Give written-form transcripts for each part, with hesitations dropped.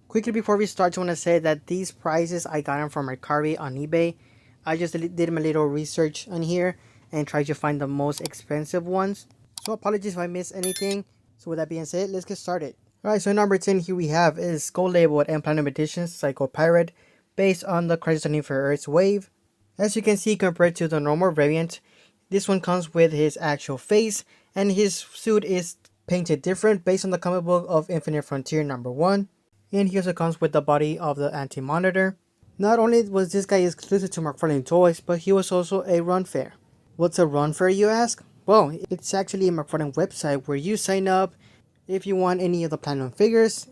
Quickly before we start, I want to say that these prices I got them from Mercari on eBay. I just did my little research on here and tried to find the most expensive ones. So apologies if I missed anything. So with that being said, let's get started. Alright, so number 10 here we have is Gold Label and Platinum Edition Psycho Pirate based on the Crisis on Infinite Earth's wave. As you can see, compared to the normal variant, this one comes with his actual face and his suit is painted different based on the comic book of Infinite Frontier number 1. And he also comes with the body of the Anti-Monitor. Not only was this guy exclusive to McFarlane Toys, but he was also a run fair. What's a run fair, you ask? Well, it's actually a McFarlane website where you sign up if you want any of the Platinum figures.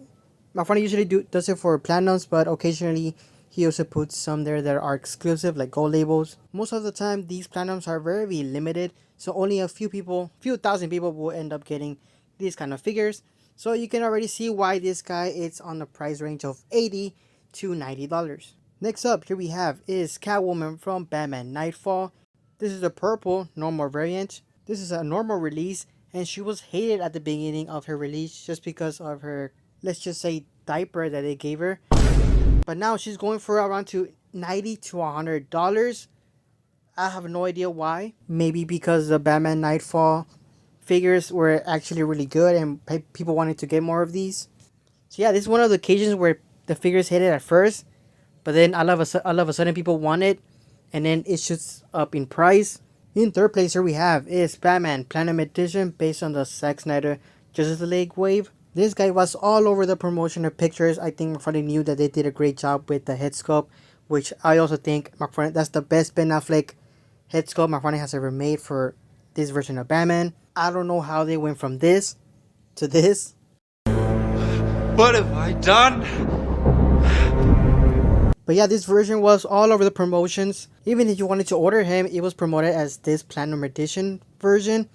McFarlane usually does it for Platinums, but occasionally he also puts some there that are exclusive, like gold labels. Most of the time, these Platinums are very limited, so only a few thousand people will end up getting these kind of figures. So you can already see why this guy is on the price range of $80 to $90. Next up, here we have is Catwoman from Batman Nightfall. This is a purple normal variant. This is a normal release, and she was hated at the beginning of her release just because of her, let's just say, diaper that they gave her. But now she's going for around to $90 to $100. I have no idea why. Maybe because the Batman Nightfall figures were actually really good and people wanted to get more of these. So yeah, this is one of the occasions where the figures hit it at first, but then all of a sudden people want it, and then it shoots up in price. In third place here we have is Batman Platinum Edition based on the Zack Snyder Justice League wave. This guy was all over the promotional pictures. I think McFarlane knew that they did a great job with the head sculpt, which I also think McFarlane, that's the best Ben Affleck head sculpt McFarlane has ever made for this version of Batman. I don't know how they went from this to this. What have I done? But yeah, this version was all over the promotions. Even if you wanted to order him, it was promoted as this Platinum Edition version.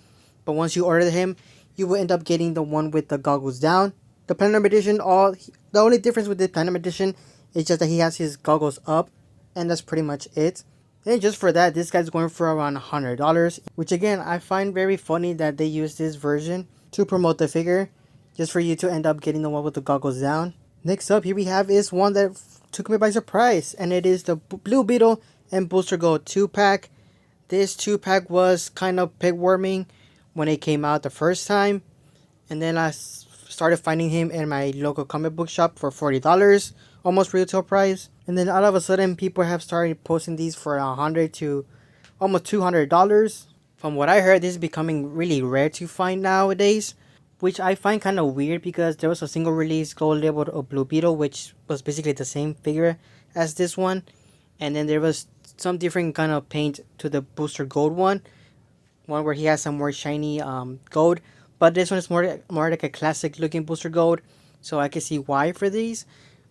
But once you ordered him, you will end up getting the one with the goggles down. The Platinum Edition, the only difference with the Platinum Edition is just that he has his goggles up. And that's pretty much it. And just for that, this guy's going for around $100. Which again, I find very funny that they use this version to promote the figure, just for you to end up getting the one with the goggles down. Next up, here we have is one that took me by surprise, and it is the Blue Beetle and Booster Gold 2-pack. This 2-pack was kind of pig-warming when it came out the first time, and then I started finding him in my local comic book shop for $40, almost retail price. And then all of a sudden, people have started posting these for $100 to almost $200. From what I heard, this is becoming really rare to find nowadays, which I find kind of weird because there was a single release gold labeled of Blue Beetle, which was basically the same figure as this one. And then there was some different kind of paint to the Booster Gold one where he has some more shiny gold. But this one is more like a classic looking Booster Gold, so I can see why for these.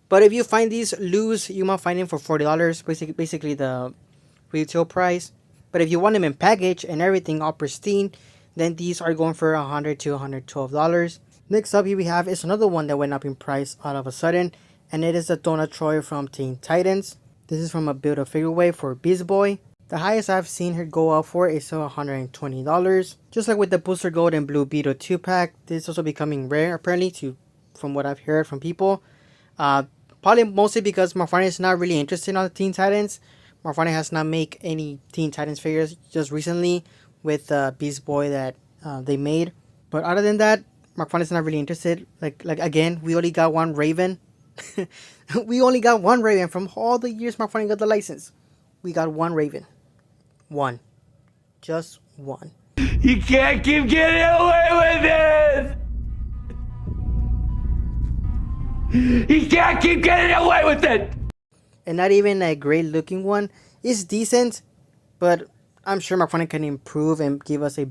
But if you find these loose, you might find them for $40, basically the retail price. But if you want them in package and everything all pristine, then these are going for $100 to $112. Next up here we have is another one that went up in price all of a sudden, and it is the Donna Troy from Teen Titans. This is from a Build-A-Figure wave for Beast Boy. The highest I've seen her go up for is $120. Just like with the Booster Gold and Blue Beetle 2-pack, this is also becoming rare apparently, from what I've heard from people. Probably mostly because McFarlane is not really interested on the Teen Titans. McFarlane has not made any Teen Titans figures just recently with Beast Boy that they made. But other than that, McFarlane is not really interested. Like again, we only got one Raven. We only got one Raven from all the years McFarlane got the license. We got one Raven. One. Just one. You can't keep getting away with this! You can't keep getting away with it! And not even a great looking one. It's decent, but I'm sure McFarlane can improve and give us a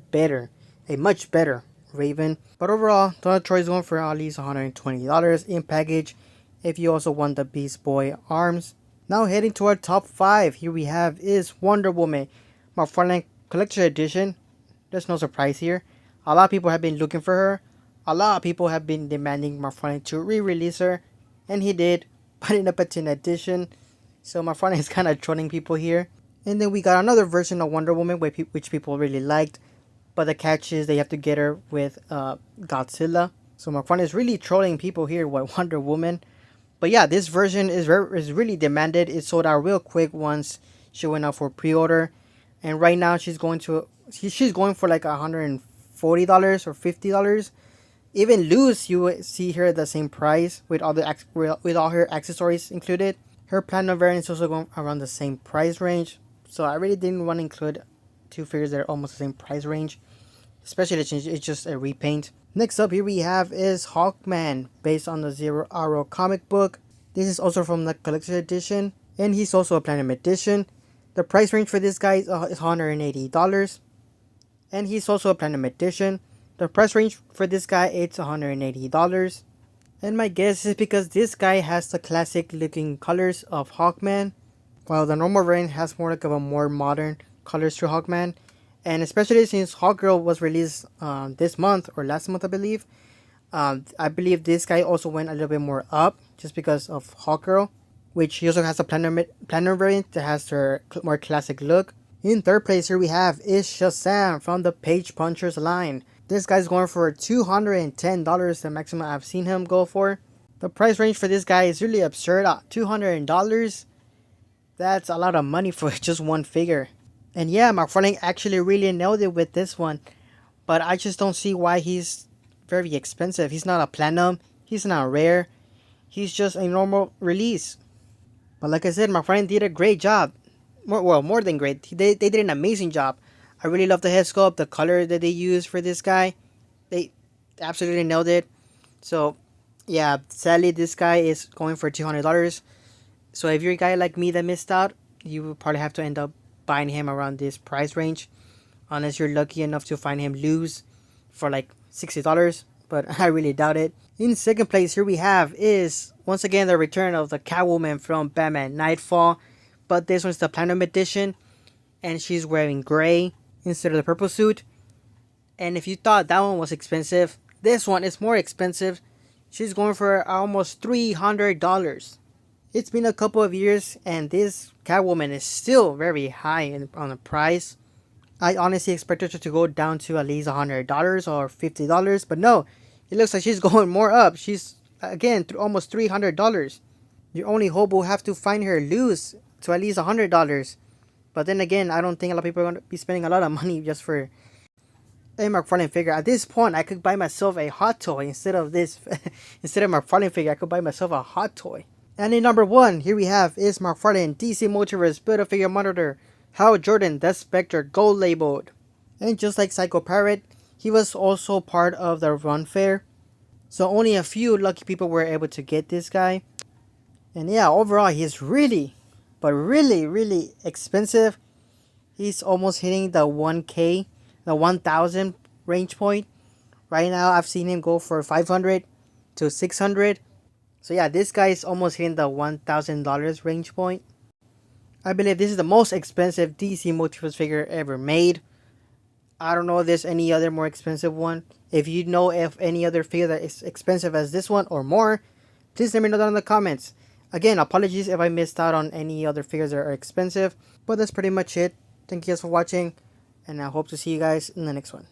much better Raven. But overall, Donna Troy is going for at least $120 in package if you also want the Beast Boy arms. Now heading to our top 5, here we have is Wonder Woman McFarlane Collector Edition. There's no surprise here. A lot of people have been looking for her. A lot of people have been demanding McFarlane to re-release her, and he did, but in a patina edition. So McFarlane is kind of trolling people here. And then we got another version of Wonder Woman which people really liked, but the catch is they have to get her with Godzilla. So McFarlane is really trolling people here with Wonder Woman. But yeah, this version is really demanded. It sold out real quick once she went out for pre-order, and right now she's going for like $140 or $50. Even loose, you would see her the same price with all her accessories included. Her platinum variant is also going around the same price range, so I really didn't want to include two figures that are almost the same price range, especially since it's just a repaint. Next up here we have is Hawkman, based on the Zero Hour comic book. This is also from the collector's edition, and he's also a platinum edition. The price range for this guy is $180, and he's also a platinum edition. The price range for this guy is $180. And my guess is because this guy has the classic looking colors of Hawkman, while the normal variant has more like of a more modern colors to Hawkman. And especially since Hawkgirl was released this month or last month, I believe. I believe this guy also went a little bit more up just because of Hawkgirl, which he also has a platinum variant that has her more classic look. In third place here we have is Shazam from the Page Punchers line. This guy's going for $210, the maximum I've seen him go for. The price range for this guy is really absurd. $200. That's a lot of money for just one figure. And yeah, McFarlane actually really nailed it with this one. But I just don't see why he's very expensive. He's not a platinum. He's not rare. He's just a normal release. But like I said, McFarlane did a great job. More than great. They did an amazing job. I really love the head sculpt, the color that they used for this guy. They absolutely nailed it. So yeah, sadly this guy is going for $200. So if you're a guy like me that missed out, you will probably have to end up buying him around this price range, unless you're lucky enough to find him loose for like $60, but I really doubt it. In second place here we have is once again the return of the Catwoman from Batman Nightfall, but this one's the platinum edition, and she's wearing gray instead of the purple suit. And if you thought that one was expensive, this one is more expensive. She's going for almost $300. It's been a couple of years and this Catwoman is still very high on the price. I honestly expected her to go down to at least $100 or $50, but no, it looks like she's going more up. She's again almost $300. Your only hope will have to find her loose to at least $100. But then again, I don't think a lot of people are going to be spending a lot of money just for a McFarlane figure. At this point, I could buy myself a hot toy instead of this. Instead of McFarlane figure, I could buy myself a hot toy. And in number 1, here we have is McFarlane DC Multiverse Build-A-Figure Monitor, Hal Jordan, the Spectre Gold labeled. And just like Psycho Parrot, he was also part of the run fair. So only a few lucky people were able to get this guy. And yeah, overall, he's really, but really expensive. He's almost hitting the 1K, the 1,000 range point. Right now, I've seen him go for $500 to $600. So yeah, this guy is almost hitting the $1,000 range point. I believe this is the most expensive DC Multiverse figure ever made. I don't know if there's any other more expensive one. If you know if any other figure that is expensive as this one or more, please let me know down in the comments. Again, apologies if I missed out on any other figures that are expensive. But that's pretty much it. Thank you guys for watching, and I hope to see you guys in the next one.